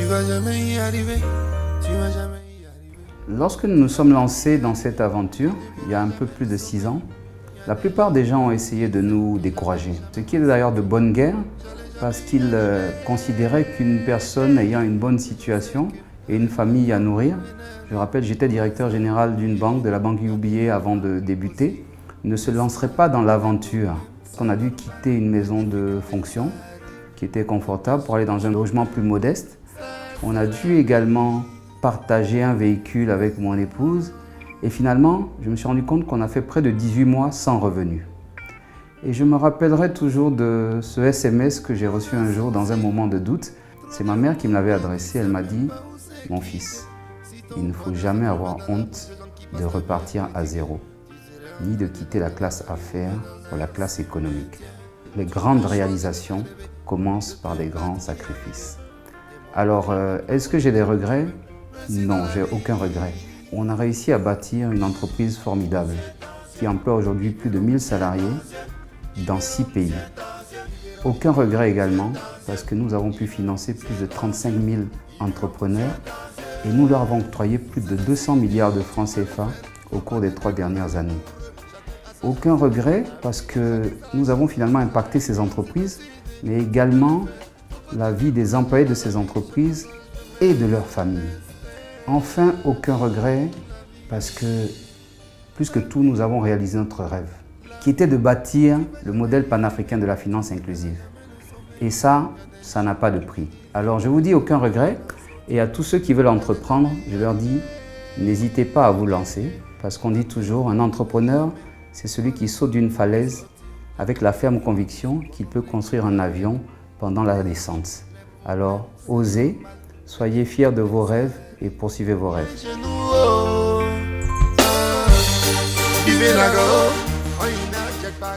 vas jamais y arriver. Tu vas jamais y arriver. Lorsque nous nous sommes lancés dans cette aventure, il y a un peu plus de 6 ans, la plupart des gens ont essayé de nous décourager. Ce qui est d'ailleurs de bonne guerre, parce qu'ils considéraient qu'une personne ayant une bonne situation et une famille à nourrir, je rappelle, j'étais directeur général d'une banque, de la banque UBA avant de débuter, ne se lancerait pas dans l'aventure. On a dû quitter une maison de fonction qui était confortable pour aller dans un logement plus modeste. On a dû également partager un véhicule avec mon épouse et finalement, je me suis rendu compte qu'on a fait près de 18 mois sans revenus. Et je me rappellerai toujours de ce SMS que j'ai reçu un jour dans un moment de doute. C'est ma mère qui me l'avait adressé, elle m'a dit « Mon fils, il ne faut jamais avoir honte de repartir à zéro, ni de quitter la classe affaires pour la classe économique. Les grandes réalisations commencent par des grands sacrifices. » Alors, est-ce que j'ai des regrets? Non, j'ai aucun regret. On a réussi à bâtir une entreprise formidable qui emploie aujourd'hui plus de 1000 salariés dans 6 pays. Aucun regret également parce que nous avons pu financer plus de 35 000 entrepreneurs et nous leur avons octroyé plus de 200 milliards de francs CFA au cours des 3 dernières années. Aucun regret parce que nous avons finalement impacté ces entreprises, mais également la vie des employés de ces entreprises et de leurs familles. Enfin, aucun regret parce que, plus que tout, nous avons réalisé notre rêve, qui était de bâtir le modèle panafricain de la finance inclusive. Et ça n'a pas de prix. Alors je vous dis aucun regret, et à tous ceux qui veulent entreprendre, je leur dis, n'hésitez pas à vous lancer, parce qu'on dit toujours, un entrepreneur, c'est celui qui saute d'une falaise avec la ferme conviction qu'il peut construire un avion pendant la descente. Alors, osez, soyez fiers de vos rêves et poursuivez vos rêves. Vivez la go, on y n'a pas.